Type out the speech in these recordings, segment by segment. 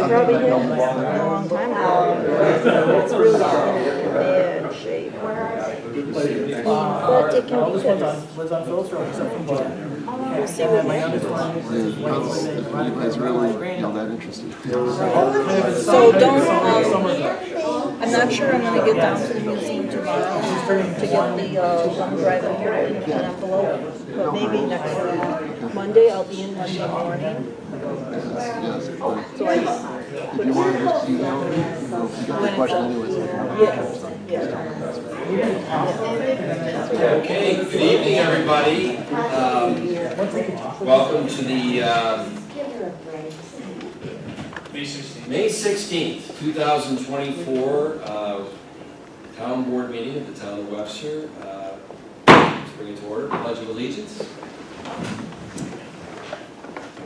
probably did a long time ago. It's really in bad shape. But it can be fixed. Lives on Phillips Road, except from Jen. We'll see what My youngest one is It's really not that interesting. So don't, I'm not sure I'm gonna get down to the museum tomorrow to get the one drive in here, an envelope. But maybe next Monday, I'll be in Monday morning. Yes, So I, if you want to just email me, if you got a question anyways, I can Okay, good evening, everybody. Welcome to the May 16th, 2024 Town Board meeting of the Town of Webster. Let's bring it to order. Pledge of Allegiance.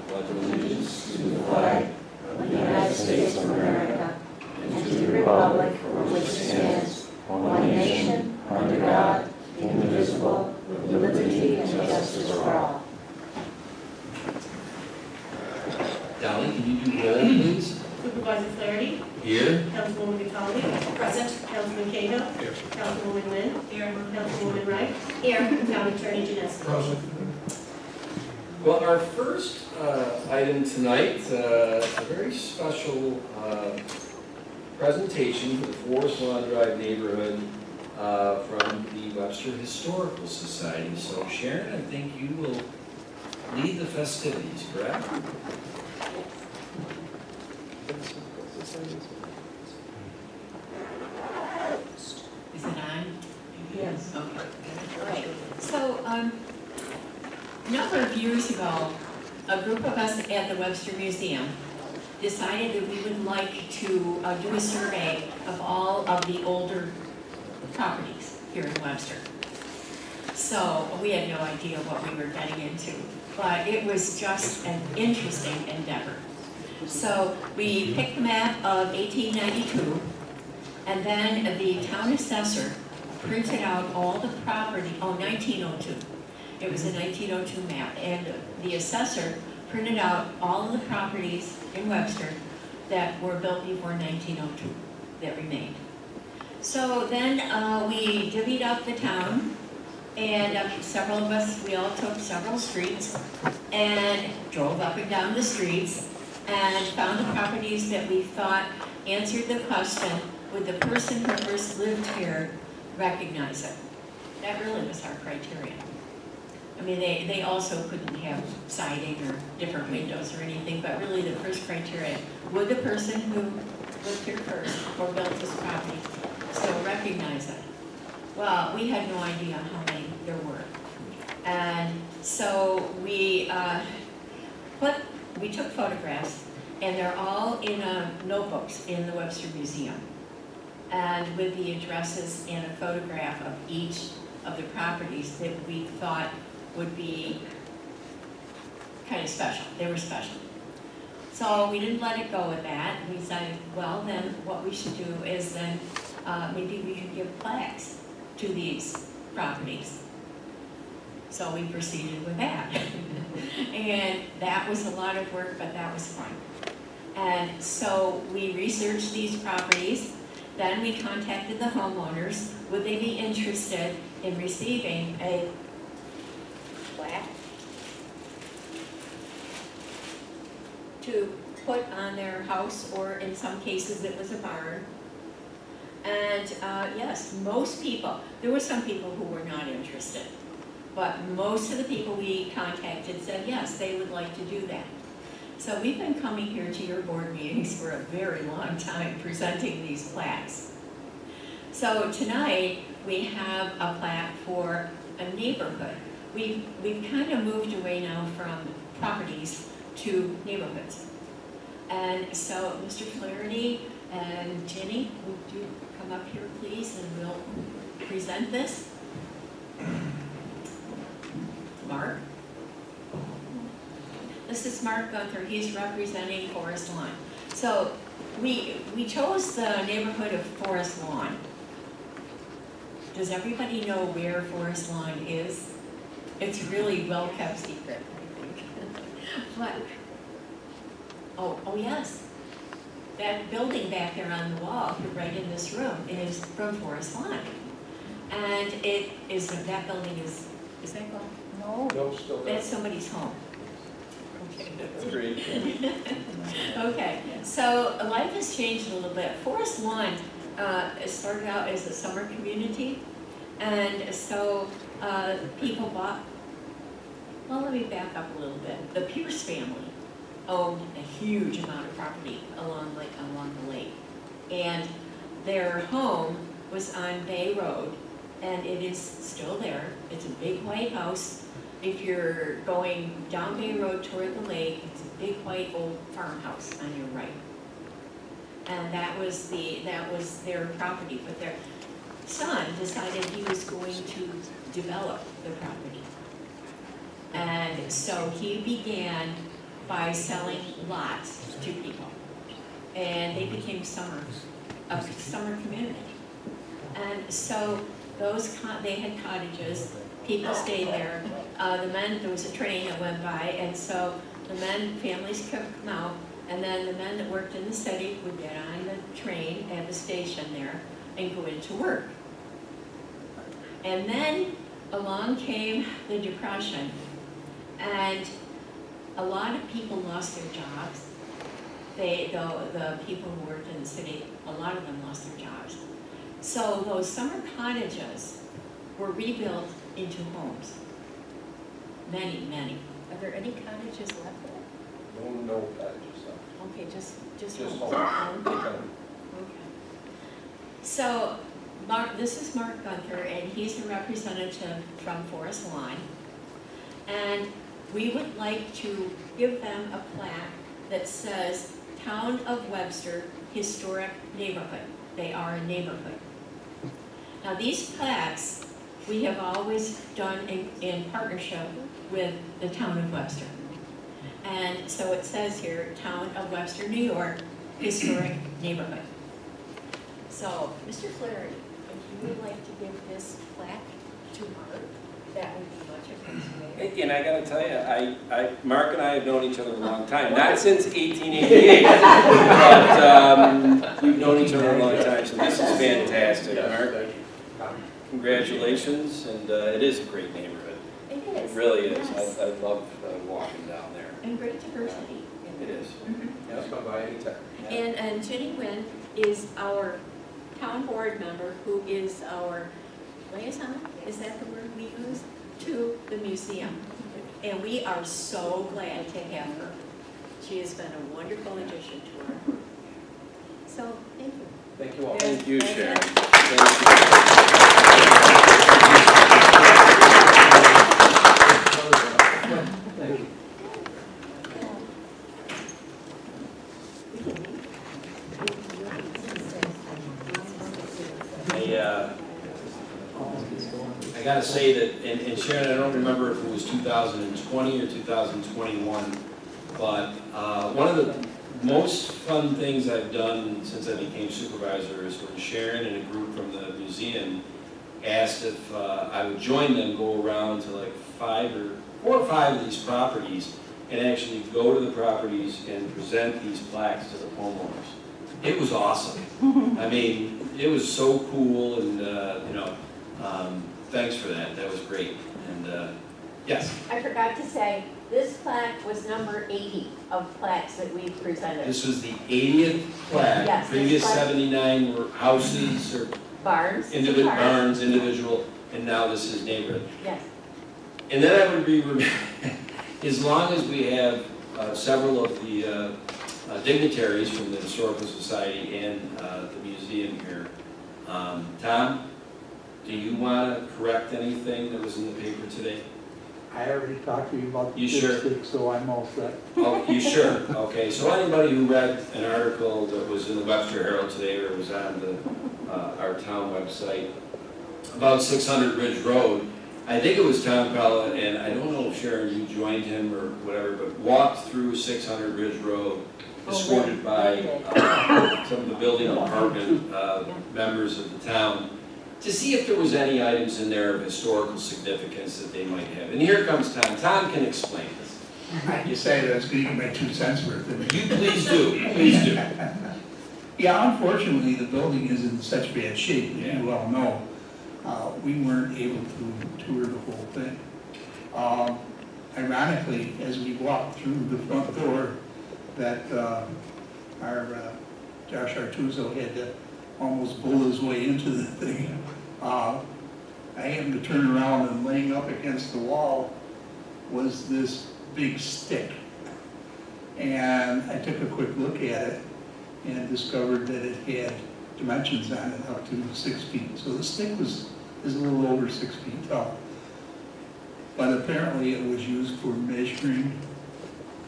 Pledge of Allegiance to the flag of the United States of America and to the republic for which it stands, one nation, under God, indivisible, with liberty and justice for all. Dolly, can you do roll, please? Supervisor Flaherty. Here. Councilwoman Vitale. Present. Councilman Cahill. Here. Councilwoman Lynn. Here. Councilwoman Wright. Here. Town Attorney Janeski. Well, our first item tonight, a very special presentation for the Forest Lawn Drive neighborhood from the Webster Historical Society. So Sharon, I think you will lead the festivities, correct? Is it on? Yes. Okay. Right. So, a number of years ago, a group of us at the Webster Museum decided that we would like to do a survey of all of the older properties here in Webster. So we had no idea what we were getting into, but it was just an interesting endeavor. So we picked the map of 1892, and then the town assessor printed out all the property, 1902. It was a 1902 map, and the assessor printed out all of the properties in Webster that were built before 1902 that remained. So then we divvied up the town, and several of us, we all took several streets and drove up and down the streets and found the properties that we thought answered the question, would the person who first lived here recognize it? That really was our criteria. I mean, they also couldn't have siding or different windows or anything, but really the first criteria, would the person who lived here first or built this property still recognize it? Well, we had no idea how many there were. And so we took photographs, and they're all in notebooks in the Webster Museum, and with the addresses and a photograph of each of the properties that we thought would be kind of special. They were special. So we didn't let it go with that. We decided, well, then what we should do is then maybe we could give plaques to these properties. So we proceeded with that. And that was a lot of work, but that was fun. And so we researched these properties. Then we contacted the homeowners. Would they be interested in receiving a plaque to put on their house, or in some cases it was a barn? And yes, most people, there were some people who were not interested, but most of the people we contacted said yes, they would like to do that. So we've been coming here to your board meetings for a very long time presenting these plaques. So tonight we have a plaque for a neighborhood. We've kind of moved away now from properties to neighborhoods. And so Mr. Flaherty and Jenny, would you come up here please, and we'll present this. Mark. This is Mark Gunther. He's representing Forest Lawn. So we chose the neighborhood of Forest Lawn. Does everybody know where Forest Lawn is? It's really well-kept secret, I think. But, oh yes, that building back there on the wall, right in this room, is from Forest Lawn. And it is, that building is that called? No. No, still That's somebody's home. Agreed. Okay, so life has changed a little bit. Forest Lawn it started out as a summer community, and so people bought, well, let me back up a little bit. The Pierce family owned a huge amount of property along the lake. And their home was on Bay Road, and it is still there. It's a big white house. If you're going down Bay Road toward the lake, it's a big white old farmhouse on your right. And that was their property, but their son decided he was going to develop the property. And so he began by selling lots to people. And they became a summer community. And so they had cottages, people stayed there. There was a train that went by, and so families could come out, and then the men that worked in the city would get on the train at the station there and go into work. And then along came the Depression, and a lot of people lost their jobs. The people who worked in the city, a lot of them lost their jobs. So those summer cottages were rebuilt into homes. Many, many. Are there any cottages left there? No cottages, no. Okay, just Just homes. homes. Okay. So, this is Mark Gunther, and he's a representative from Forest Lawn. And we would like to give them a plaque that says Town of Webster Historic Neighborhood. They are a neighborhood. Now these plaques we have always done in partnership with the Town of Webster. And so it says here, Town of Webster, New York, Historic Neighborhood. So, Mr. Flaherty, if you would like to give this plaque to Mark, that would be much appreciated. And I gotta tell you, Mark and I have known each other a long time, not since 1888, but we've known each other a long time, so this is fantastic. Mark, congratulations, and it is a great neighborhood. It is. It really is. Yes. I love walking down there. And great diversity. It is. Mhm. Just come by anytime. And Jenny Nguyen is our town board member, who is our liaison, is that the word we use, to the museum. And we are so glad to have her. She has been a wonderful addition to our. So, thank you. Thank you all. Thank you, There's Sharon. that. Thank you. I gotta say that, and Sharon, I don't remember if it was 2020 or 2021, but one of the most fun things I've done since I became supervisor is when Sharon and a group from the museum asked if I would join them, go around to like 4 or 5 of these properties and actually go to the properties and present these plaques to the homeowners. It was awesome. I mean, it was so cool, and thanks for that. That was great. And yes, I forgot to say, this plaque was number 80 of plaques that we've presented. this was the 80th plaque. Yes, this Previous plaque. 79 were houses or Barns. individual cars. barns, individual, and now this is neighborhood. Yes. And then I would be, as long as we have several of the dignitaries from the Historical Society and the museum here. Tom, do you want to correct anything that was in the paper today? I already talked to you about the You sure? dipstick, so I'm all set. Oh, you sure? Okay, so anybody who read an article that was in the Webster Herald today or was on our town website about 600 Ridge Road, I think it was Tom Pella, and I don't know if Sharon, you joined him or whatever, but walked through 600 Ridge Road, escorted by some of the building department members of the town. to see if there was any items in there of historical significance that they might have. And here comes Tom. Tom can explain this. I decided I was going to give my 2 cents worth of it. You please do, please do. Yeah, unfortunately, the building is in such bad shape, as you well know. We weren't able to tour the whole thing. Ironically, as we walked through the front door, that our Josh Artuso had to almost bull his way into the thing. I happened to turn around, and laying up against the wall was this big stick. And I took a quick look at it and discovered that it had dimensions on it up to 6 feet. So the stick is a little over 6 feet tall. But apparently it was used for measuring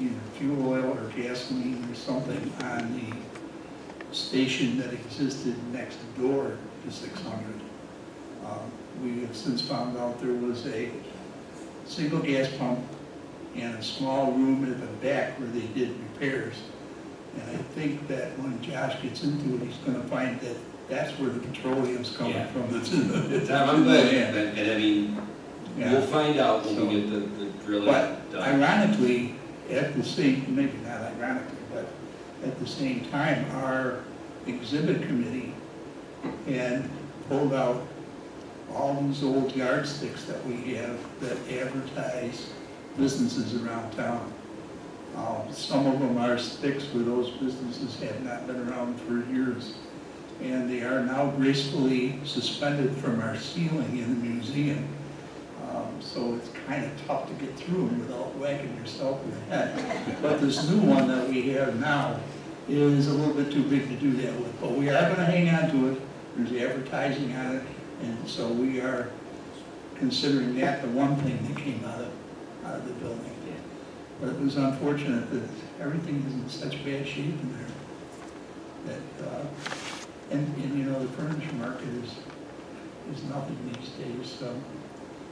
either fuel oil or gasoline or something on the station that existed next door to 600. We have since found out there was a single gas pump and a small room at the back where they did repairs. And I think that when Josh gets into it, he's going to find that that's where the petroleum's coming Yeah. from. That's in the, Tom, I'm glad, and I mean, yeah. we'll find out when we get the drilling But done. ironically, at the same, maybe not ironically, but at the same time, our exhibit committee had pulled out all these old yardsticks that we have that advertise businesses around town. Some of them are sticks where those businesses have not been around for years. And they are now gracefully suspended from our ceiling in the museum. So it's kind of tough to get through them without whacking yourself in the head. But this new one that we have now is a little bit too big to do that with. But we are going to hang on to it. There's advertising on it. And so we are considering that the one thing that came out of the building. But it was unfortunate that everything is in such bad shape in there. That, and you know, the furniture market is nothing these days. So,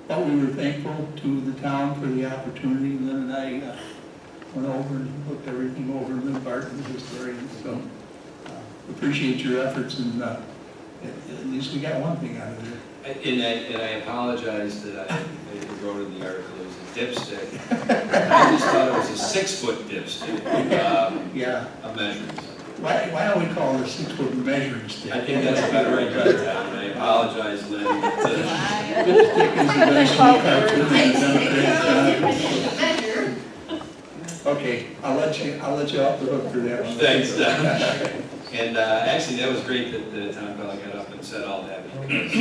but we were thankful to the town for the opportunity. Lynn and I went over and looked everything over. Lynn Barton, the historian. So appreciate your efforts, and at least we got one thing out of it. And I apologize that I wrote in the article it was a dipstick. I just thought it was a 6-foot dipstick. Yeah. A measuring. Why don't we call it a 6-foot measuring stick? I think that's a better idea, Tom, and I apologize, Lynn. Dipstick is a nice little cartoon. Okay, I'll let you off the hook for that one. Thanks, Tom. And actually, that was great that Tom Bell got up and said all that, because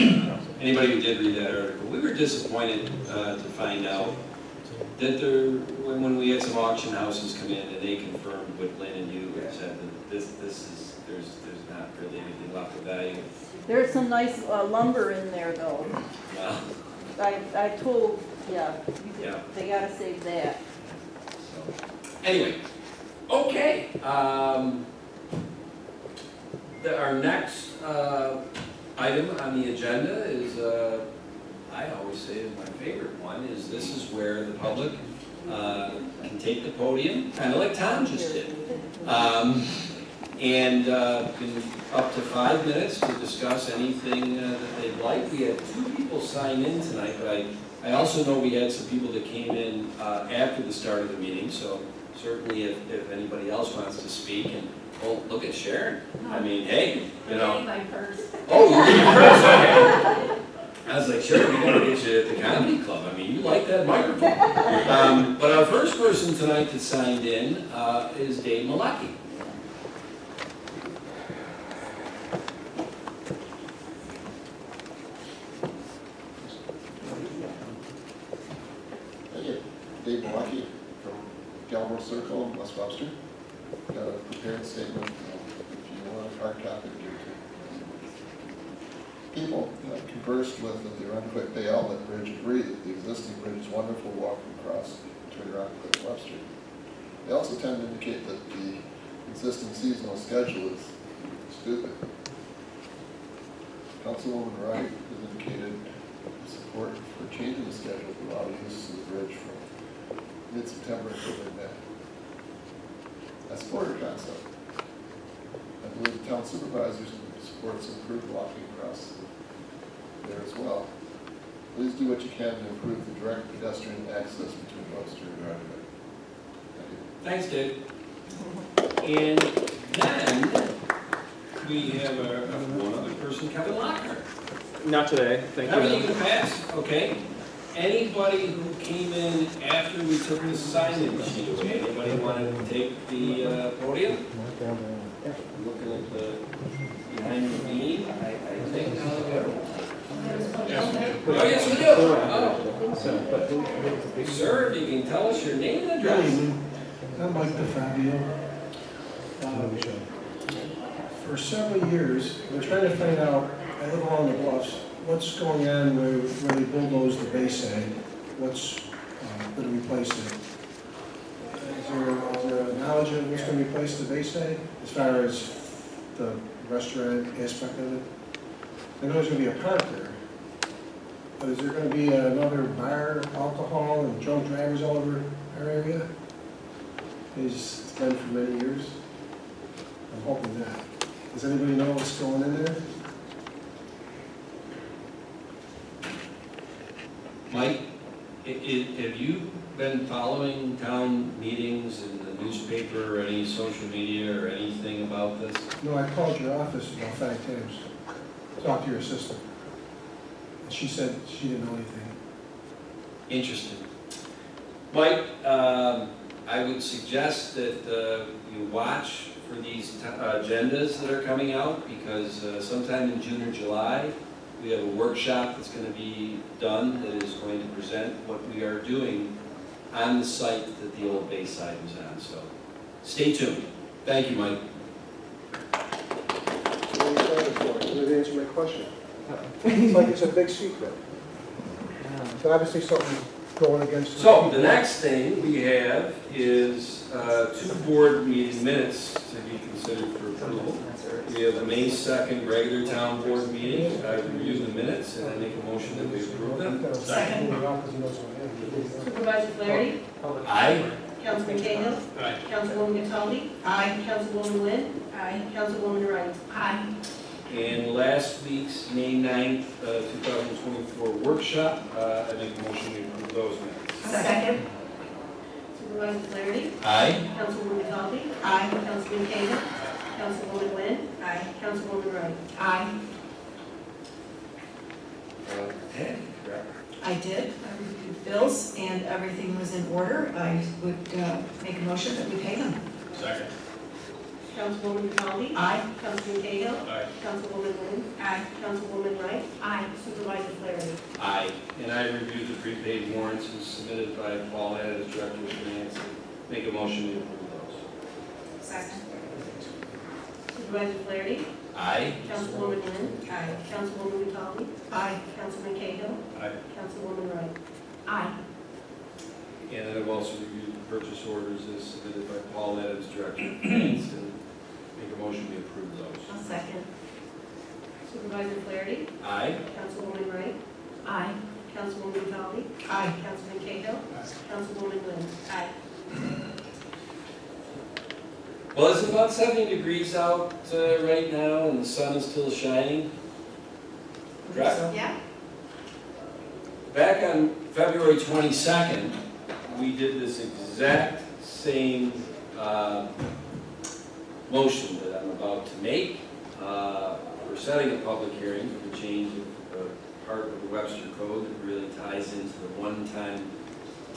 anybody who did read that article, we were disappointed to find out that when we had some auction houses come in and they confirmed what Lynn and you had said, that there's not really anything left of value. There's some nice lumber in there though. I told, yeah, they gotta save that. So, anyway, okay. Our next item on the agenda is, I always say is my favorite one, is this is where the public can take the podium, kind of like Tom just did. And can up to 5 minutes to discuss anything that they'd like. We had 2 people sign in tonight, but I also know we had some people that came in after the start of the meeting, so certainly if anybody else wants to speak. And oh, look at Sharon. I mean, hey, you know. Oh, you did it first, okay. I was like, Sharon, we gotta get you at the comedy club. I mean, you like that microphone. But our first person tonight that signed in is Dave Malecki. Dave Malecki from Galmore Circle in West Webster. Got a prepared statement, if you want a hard copy, give it to people conversed with at the Ironquoit Bay Outlet Bridge agree that the existing bridge is wonderful walking across between Ironquoit and Webster. They also tend to indicate that the existing seasonal schedule is stupid. Councilwoman Wright has indicated support for changing the schedule to allow use of the bridge from mid-September until mid-May. I support her concept. I believe the town supervisors supports improved walking across there as well. Please do what you can to improve the direct pedestrian access between Webster and Rockaway. Thank you. Thanks, Dave. And then we have one other person, Kevin Lockhart. Not today, thank Kevin, you you. can pass, okay? Anybody who came in after we took the sign-in sheet, anybody want to take the podium? Looking at the, behind the beam, I think now we go. Oh, yes, we do. Oh. Sir, if you can tell us your name and address. I'm Mike DeFabio. For several years, I've been trying to find out, I live along the bluffs, what's going on where they bulldozed the Bayside, what's going to replace it. Is there a knowledge of what's going to replace the Bayside as far as the restaurant aspect of it? I know there's going to be a park there, but is there going to be another bar, alcohol, and drunk drivers all over our area? It's been for many years. I'm hoping not. Does anybody know what's going in there? Mike, have you been following town meetings in the newspaper or any social media or anything about this? No, I called your office about 5 times. Talked to your assistant. And she said she didn't know anything. Interesting. Mike, I would suggest that you watch for these agendas that are coming out, because sometime in June or July, we have a workshop that's going to be done that is going to present what we are doing on the site that the old Bayside was on. So stay tuned. Thank you, Mike. What are you excited for? You didn't answer my question. It's like it's a big secret. It's obviously something going against... So the next thing we have is 2 board meeting minutes to be considered for approval. We have the May 2nd regular town board meeting. I review the minutes and I make a motion that we approve them. Second. Supervisor Flaherty. Aye. Councilman Cahill. Aye. Councilwoman Cataldi. Aye. Councilwoman Wynn. Aye. Councilwoman Wright. Aye. And last week's May 9th, 2024 workshop, I make a motion to approve those minutes. Second. Supervisor Flaherty. Aye. Councilwoman Cataldi. Aye. Councilman Cahill. Councilwoman Wynn. Aye. Councilwoman Wright. Aye. Ted, I did. I reviewed bills and everything was in order. I would make a motion that we pay them. Second. Councilwoman Cataldi. Aye. Councilman Cahill. Aye. Councilwoman Wynn. Aye. Councilwoman Wright. Aye. Supervisor Flaherty. Aye. And I reviewed the prepaid warrants as submitted by Paul Add as Director of Finance. Make a motion to approve those. Second. Supervisor Flaherty. Aye. Councilwoman Wynn. Aye. Councilwoman Cataldi. Aye. Councilman Cahill. Aye. Councilwoman Wright. Aye. And then I've also reviewed the purchase orders as submitted by Paul Add as Director of Finance and make a motion to approve those. I'll second. Supervisor Flaherty. Aye. Councilwoman Wright. Aye. Councilwoman Cataldi. Aye. Councilman Cahill. Councilwoman Wynn. Aye. Well, it's about 70 degrees out right now and the sun is still shining. Correct? Yeah. Back on February 22nd, we did this exact same motion that I'm about to make. We're setting a public hearing for the change of part of the Webster Code that really ties into the one-time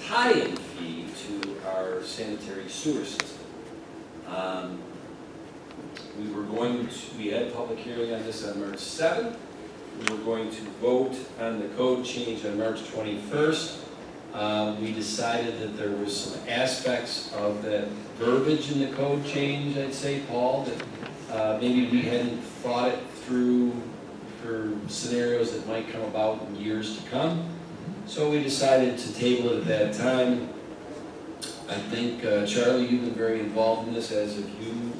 tie-in fee to our sanitary sewer system. We had a public hearing on this on March 7th. We were going to vote on the code change on March 21st. We decided that there were some aspects of that verbiage in the code change, I'd say, Paul, that maybe we hadn't thought it through for scenarios that might come about in years to come. So we decided to table it at that time. I think, Charlie, you've been very involved in this, as have you,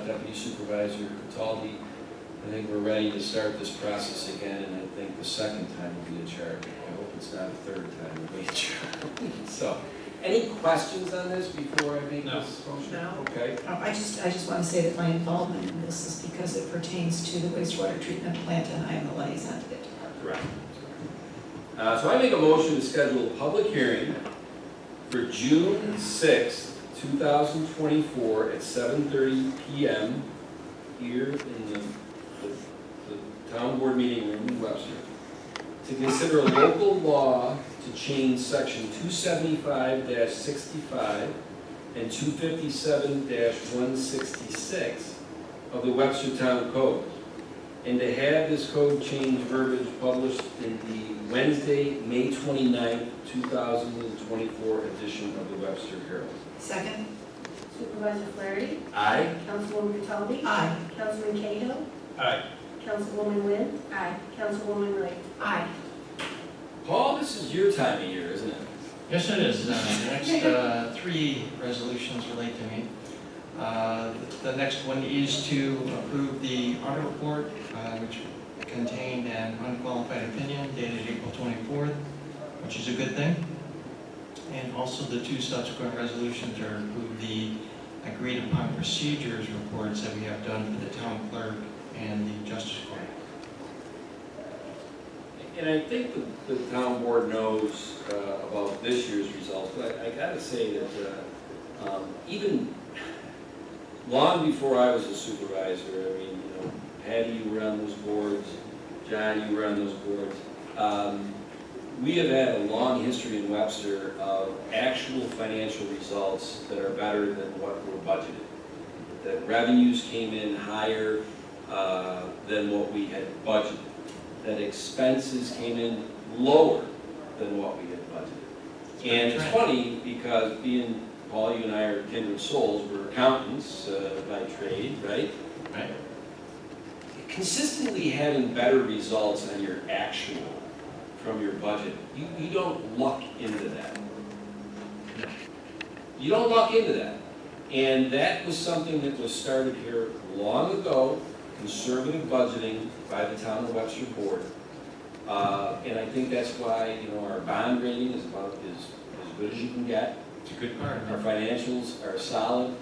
Deputy Supervisor Cataldi. I think we're ready to start this process again, and I think the second time will be a Charlie. I hope it's not a third time will be a Charlie. So, any questions on this before I make this motion? No. Okay. I just want to say that my involvement in this is because it pertains to the wastewater treatment plant and I am the liaison to that department. Correct. So I make a motion to schedule a public hearing for June 6th, 2024 at 7:30 PM here in the town board meeting room in Webster to consider a local law to change section 275-65 and 257-166 of the Webster Town Code, and to have this code change verbiage published in the Wednesday, May 29th, 2024 edition of the Webster Herald. Second? Supervisor Flaherty. Aye. Councilwoman Cataldi. Aye. Councilman Cahill. Aye. Councilwoman Wynn. Aye. Councilwoman Wright. Aye. Paul, this is your time of year, isn't it? Yes, it is. The next three resolutions relate to me. The next one is to approve the audit report, which contained an unqualified opinion dated April 24th, which is a good thing. And also the two subsequent resolutions are to approve the agreed upon procedures reports that we have done for the town clerk and the justice court. And I think the town board knows about this year's results, but I gotta say that even long before I was a supervisor, I mean, you know, Patty, you were on those boards, John, you were on those boards. We have had a long history in Webster of actual financial results that are better than what were budgeted. That revenues came in higher than what we had budgeted. That expenses came in lower than what we had budgeted. And it's funny because being, Paul, you and I are kindred souls, we're accountants by trade, right? Right. Consistently having better results on your actual from your budget, you don't luck into that. You don't luck into that. And that was something that was started here long ago, conservative budgeting by the town of Webster board. And I think that's why, you know, our bond rating is about as good as you can get. It's a good part. Our financials are solid.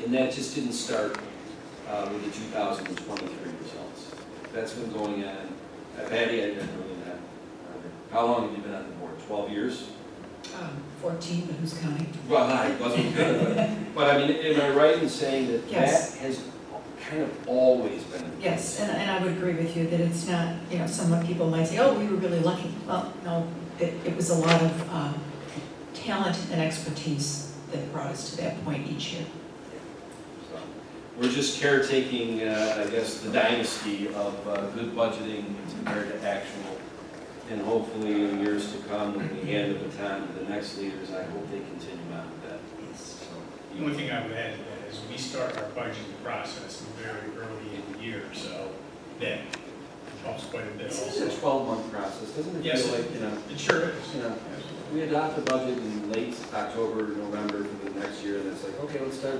And that just didn't start with the 2023 results. That's been going on. Patty, I didn't know that. How long have you been on the board? 12 years? 14, but who's counting? Well, I wasn't good, but I mean, am I right in saying that Yes. that has kind of always been? Yes, and I would agree with you that it's not, you know, some people might say, oh, we were really lucky. Well, no, it was a lot of talent and expertise that brought us to that point each year. So, we're just caretaking, I guess, the dynasty of good budgeting compared to actual. And hopefully in years to come, when we hand the baton to the next leaders, I hope they continue on with that. So, The only thing I would add to that is we start our budgeting process very early in the year, so that helps quite a bit This also. is a 12-month process, doesn't it Yes, feel like, you know, It sure is. you know, we adopt the budget in late October, November for the next year, and it's like, okay, let's start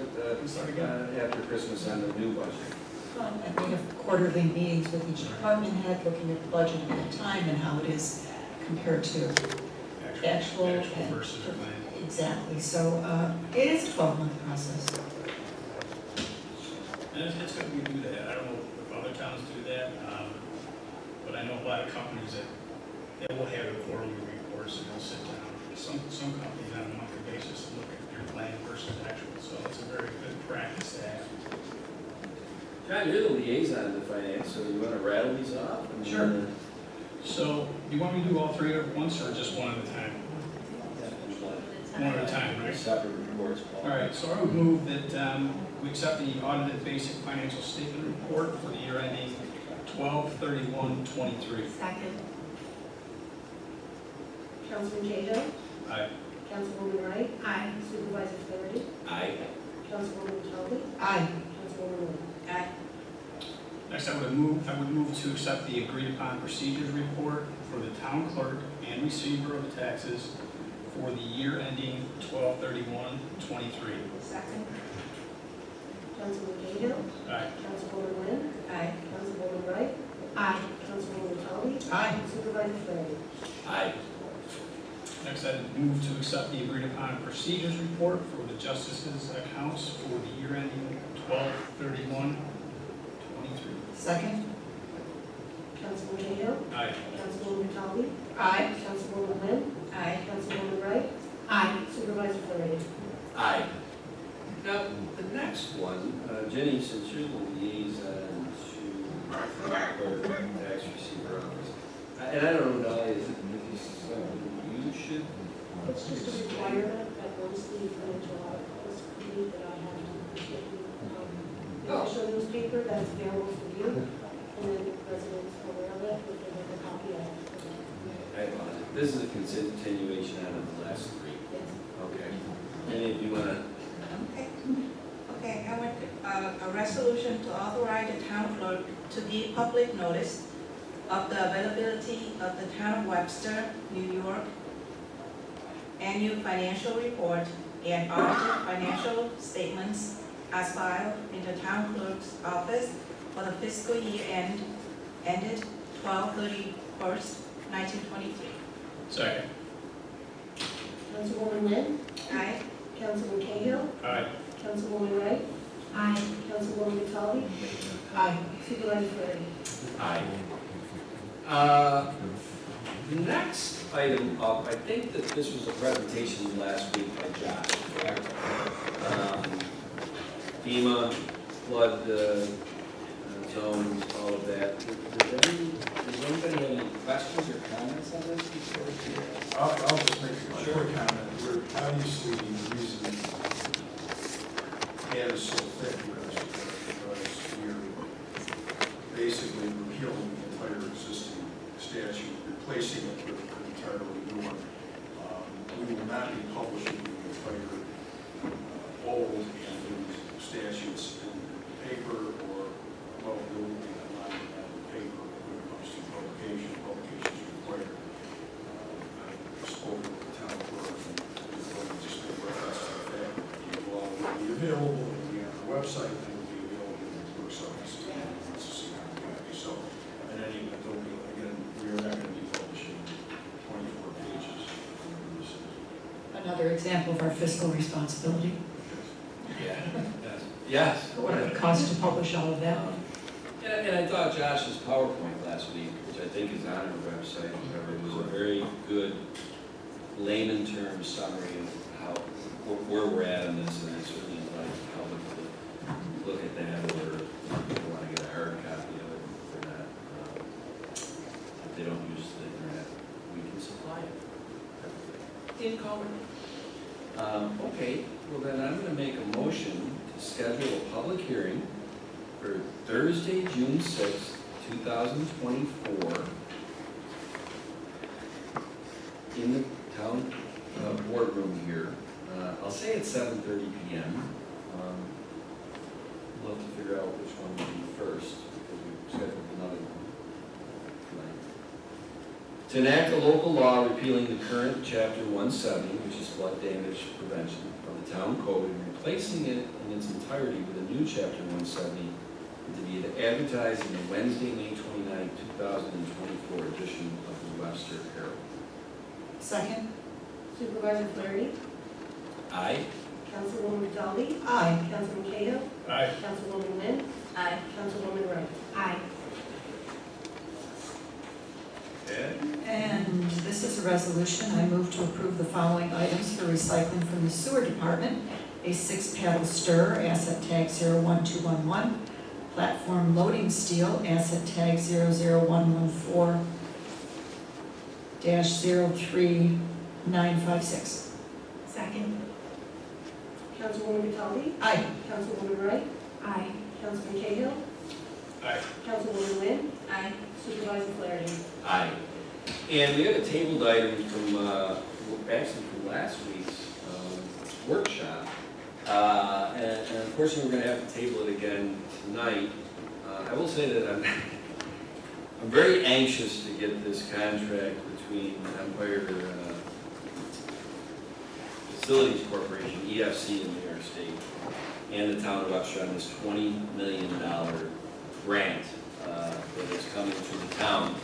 after Christmas on the new budget. And we have quarterly meetings with each department head, looking at the budget at the time and how it is compared to actual. Actual versus plan. Exactly, so it is a 12-month process. And it's good we do that. I don't know if other towns do that, but I know a lot of companies that they will have the quarterly reports and they'll sit down. Some companies on a monthly basis look at your plan versus actual, so it's a very good practice to have. John, you're the liaison to finance, so you want to rattle these off? Sure. So, do you want me to do all three at once or just one at a time? One at a time, right? Separate reports, Paul. All right, so I would move that we accept the audited basic financial statement report for the year ending 12/31/23. Second. Councilman Cahill. Aye. Councilwoman Wright. Aye. Supervisor Flaherty. Aye. Councilwoman Cataldi. Aye. Councilwoman Wynn. Aye. Next, I would move to accept the agreed upon procedures report for the town clerk and receiver of taxes for the year ending 12/31/23. Second. Councilman Cahill. Aye. Councilwoman Wynn. Aye. Councilwoman Wright. Aye. Councilwoman Cataldi. Aye. Supervisor Flaherty. Aye. Next, I move to accept the agreed upon procedures report for the justices' accounts for the year ending 12/31/23. Second. Councilman Cahill. Aye. Councilwoman Talby. Aye. Councilwoman Wynn. Aye. Councilwoman Wright. Aye. Supervisor Fleury. Aye. Now, the next one, Jenny, since you're the liaison to the tax receiver office, and I don't know, Dolly, is it, if you should? It's just a requirement that once the financial audit is complete, that I have to get you, the official newspaper that's available for you, and then residents aware of it, if they have a copy of it. This is a continuation out of the last three. Yes. Okay. Any of you wanna? Okay, I want a resolution to authorize the town clerk to give public notice of the availability of the town of Webster, New York, annual financial report and audited financial statements as filed in the town clerk's office for the fiscal year ended 12/31, 1923. Second. Councilwoman Wynn. Aye. Councilman Cahill. Aye. Councilwoman Wright. Aye. Councilwoman Talby. Aye. Supervisor Fleury. Aye. Next item up, I think that this was a presentation last week by Josh, correct? FEMA, flood zones, all of that. Does anybody have any questions or comments on this before we? I'll just make a short comment. We're obviously, the reason the ad is so thick because you're basically repealing the entire existing statute, replacing it with an entirely new one. We will not be publishing the entire old and new statutes in paper or, well, we will be online and paper when it comes to publication. Publication is required. I've spoken with the town clerk and we're going to just make reference to the fact that it will already be available, it will be on our website, and it will be available in the clerk's office. So, in any event, there'll be, again, we are not going to be publishing 24 pages. Another example of our fiscal responsibility. Yeah. Yes. What it costs to publish all of that. And I thought Josh's PowerPoint last week, which I think is on our website, it was a very good layman term summary of how, where we're at in this, and I certainly invite the public to look at that, or if they want to get a hard copy of it, if they're not, if they don't use the internet, we can supply it. In color. Okay, well then I'm going to make a motion to schedule a public hearing for Thursday, June 6th, 2024, in the town boardroom here. I'll say it's 7:30 p.m. We'll have to figure out which one will be first, because we've scheduled another one tonight. To enact a local law repealing the current Chapter 170, which is flood damage prevention, of the town code, and replacing it in its entirety with a new Chapter 170, and to be advertised in the Wednesday, May 29, 2024 edition of the Webster Herald. Second? Supervisor Fleury. Aye. Councilwoman Talby. Aye. Councilman Cahill. Aye. Councilwoman Wynn. Aye. Councilwoman Wright. Aye. Ed? And this is a resolution. I move to approve the following items for recycling from the sewer department. A 6-paddle stir, asset tag 01211. Platform loading steel, asset tag 00114-03956. Second. Councilwoman Talby. Aye. Councilwoman Wright. Aye. Councilman Cahill. Aye. Councilwoman Wynn. Aye. Supervisor Fleury. Aye. And we have a tabled item from, actually from last week's workshop. And unfortunately, we're going to have to table it again tonight. I will say that I'm very anxious to get this contract between Empire Facilities Corporation, EFC in New York State, and the town of Webster on this $20 million grant that is coming to the town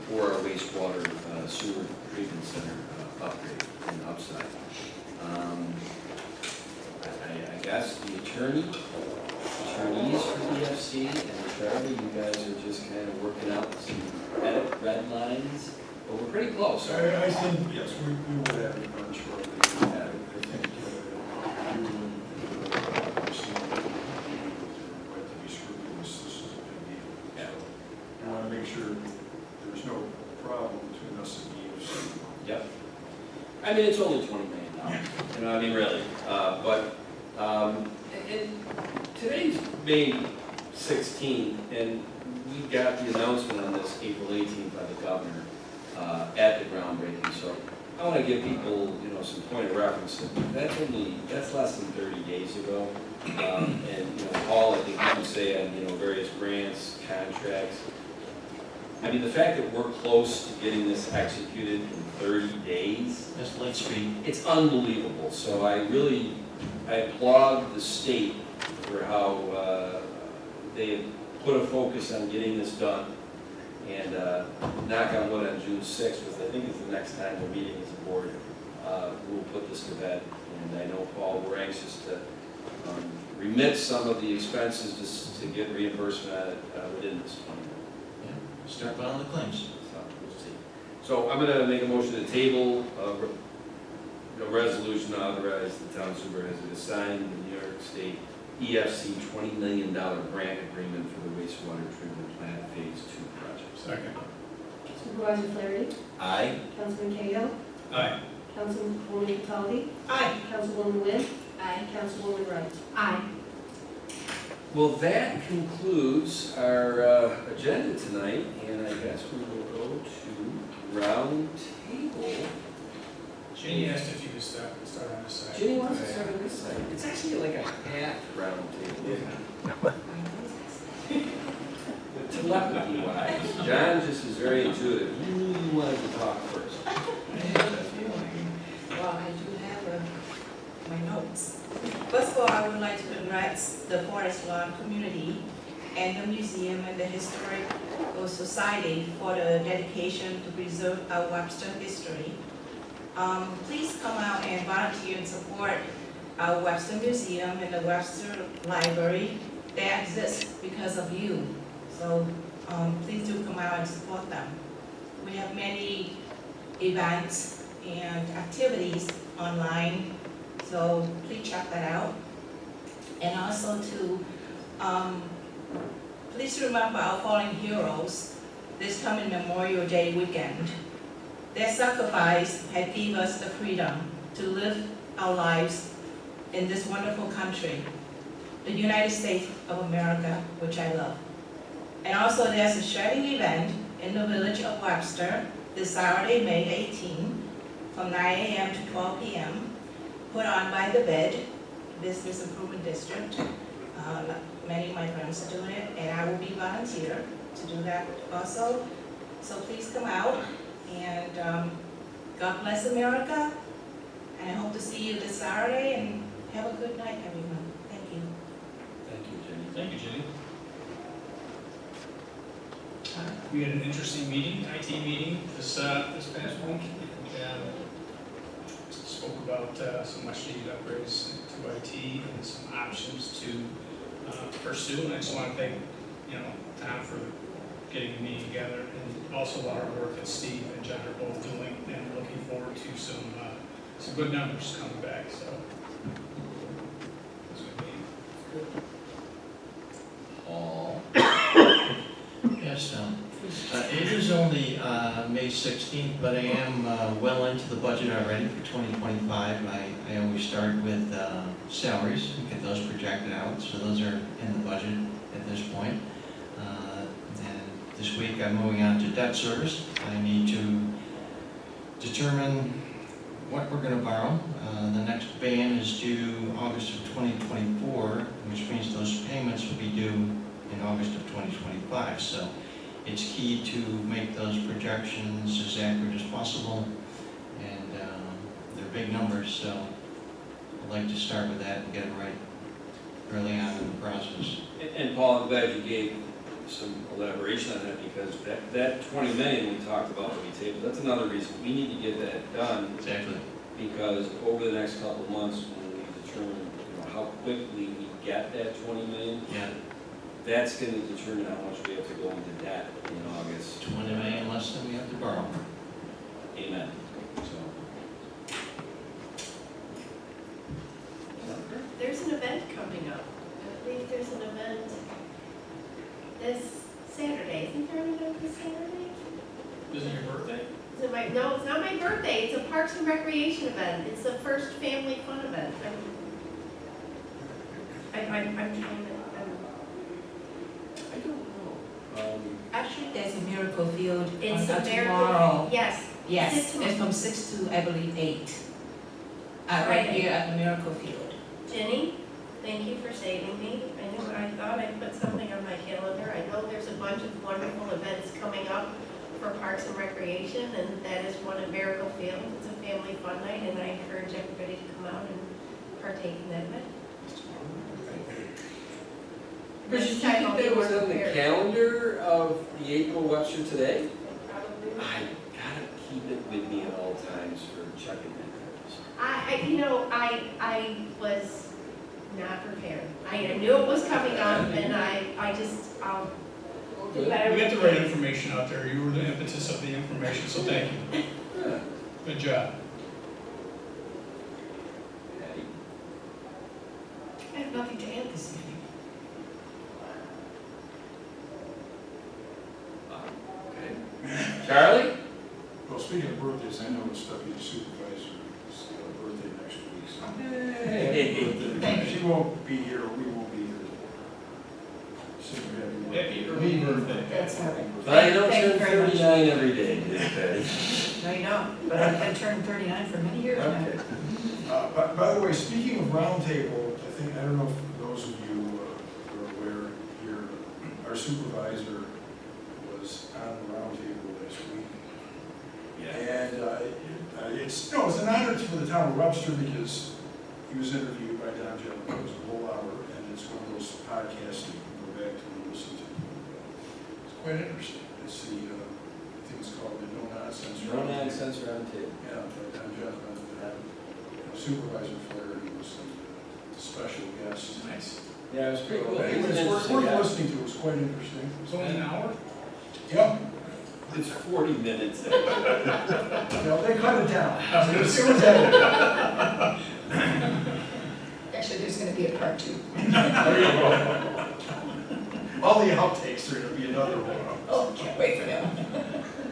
for our wastewater sewer treatment center upgrade and upside. I guess the attorney, attorneys for EFC, and Charlie, you guys are just kind of working out some edit red lines, but we're pretty close. I think, yes, we will have it done shortly. I think you understand that we like to be scrupulous, this is a big deal. Yeah. So we want to make sure there's no problem between us and the EFC. Yep. I mean, it's only $20 million, you know, I mean, really, and today's May 16th, and we got the announcement on this April 18th by the governor at the groundbreaking, so I want to give people, you know, some point of reference. That's less than 30 days ago, and, you know, Paul, I think you can say on, you know, various grants, contracts. I mean, the fact that we're close to getting this executed in 30 days. That's light speed. It's unbelievable, so I applaud the state for how they have put a focus on getting this done. And knock on wood, on June 6th, which I think is the next time we're meeting as a board, we'll put this to bed. And I know, Paul, we're anxious to remit some of the expenses just to get reimbursement at it within this 20 years. Yeah, start filing the claims. We'll see. So I'm going to make a motion to table a resolution to authorize the town supervisor to sign the New York State EFC $20 million grant agreement for the wastewater treatment plant Phase 2 project. Second. Supervisor Flaherty, Aye. Councilman Cahill, Aye. Councilwoman Cataldi, Aye. Councilwoman Wynn, Aye. Councilwoman Wright. Aye. Well, that concludes our agenda tonight, and I guess we will go to round table. Jenny asked if you could start on this side. Jenny wants to start on this side. It's actually like a half round table. Telepathy wise, John just is very intuitive. You wanted to talk first. I have a feeling. Well, I do have my notes. First of all, I would like to congrats the Forest Lawn community and the museum and the Historical Society for the dedication to preserve our Webster history. Please come out and volunteer and support our Webster Museum and the Webster Library. They exist because of you. So please do come out and support them. We have many events and activities online, so please check that out. And also to, please remember our fallen heroes this coming Memorial Day weekend. Their sacrifice had given us the freedom to live our lives in this wonderful country, the United States of America, which I love. And also there's a shredding event in the village of Webster this Saturday, May 18, from 9 a.m. to 12 p.m., put on by the BID, Business Improvement District. Many of my friends are doing it, and I will be volunteer to do that also. So please come out, and God bless America, and I hope to see you this Saturday, and have a good night, everyone. Thank you. Thank you, Jenny. Thank you, Jenny. We had an interesting meeting, IT meeting, this past week. Spoke about some much needed upgrades to IT and some options to pursue. And I just want to thank, Tom for getting the meeting together, and also a lot of work that Steve and John are both doing, and looking forward to some good numbers coming back. So that's good meeting. Paul. Yes, it is only May 16th, but I am well into the budget already for 2025. I always start with salaries and get those projected out, so those are in the budget at this point. And this week I'm moving on to debt service. I need to determine what we're going to borrow. The next ban is due August of 2024, which means those payments will be due in August of 2025. So it's key to make those projections as accurate as possible, and they're big numbers, so I'd like to start with that and get it right early on in the process. And Paul, I'm glad you gave some elaboration on that, because that 20 million we talked about when we tabled, that's another reason we need to get that done. Exactly. Because over the next couple of months, when we determine how quickly we get that 20 million, Yeah, that's gonna determine how much we have to go into debt in August. 20 million less than we have to borrow. Amen. So. There's an event coming up. I believe there's an event this Saturday. Isn't there an event this Saturday? Is it your birthday? Is it no, it's not my birthday. It's a Parks and Recreation event. It's the first family fun event. I'm trying to, I don't know. actually, There's a miracle field it's on a very, tomorrow. yes. Yes, It's it's from 6 to, I believe, 8. Right Friday. here at the miracle field. Jenny, thank you for saving me. I thought I put something on my calendar. I know there's a bunch of wonderful events coming up for Parks and Recreation, and that is one at Miracle Field. It's a family fun night, and I encourage everybody to come out and partake in that event. Chris, did you think that was on the calendar of the April Webster today? I gotta keep it with me at all times for checking that. I was not prepared. I knew it was coming up, and I'll do better. We got the with right it. information out there. You were the impetus of the information, so thank you. Yeah. Good job. Patty? I have nothing to add this evening. Okay. Charlie? Well, speaking of birthdays, I know it's Deputy Supervisor's birthday next week, so. Hey. She won't be here, we won't be here. Happy early birthday. That's all right. But I don't Thank you turn very much. 39 every day, Patty. No, you don't, but I've been turning 39 for many years now. Okay. By the way, speaking of roundtable, I don't know if those of you are aware here, our supervisor was on the roundtable this week. And it's an honor for the town of Webster because he was interviewed by Don Jeff. It was a whole hour, and it's one of those podcasts that you can go back to and listen to. It's quite interesting. It's the, I think it's called the No Nonsense. No nonsense roundtable. Yeah, by Don Jeff. Supervisor Flaherty was a special guest. Nice. Yeah, it was pretty cool. It was worth listening to. It was quite interesting. It's only an hour? Yep. It's 40 minutes. No, they cut it down. It was edited. Actually, there's going to be a part 2. There you go. All the outtakes are going to be another one. Oh, can't wait for that.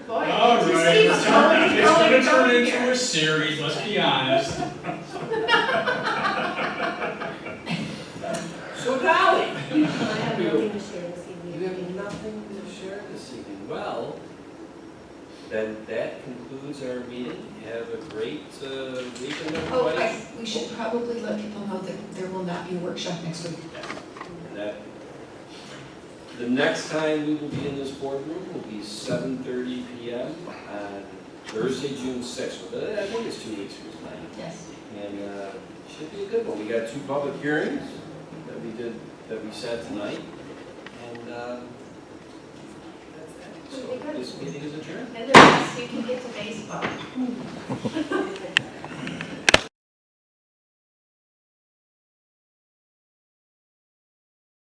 Boy, All it right, just keeps going and it's going gonna and turn going into here. a series, let's be honest. So Dolly, I have nothing to share this evening. you have nothing to share this evening. Well, then that concludes our meeting. Have a great weekend, Oh, everybody. we should probably let people know that there will not be a workshop next week. The next time we will be in this boardroom will be 7:30 p.m. on Thursday, June 6th. I think it's 2 weeks from tonight. Yes. And should be a good one. We got 2 public hearings that we set tonight. And that's it. So this meeting is adjourned. And the rest, you can get to baseball.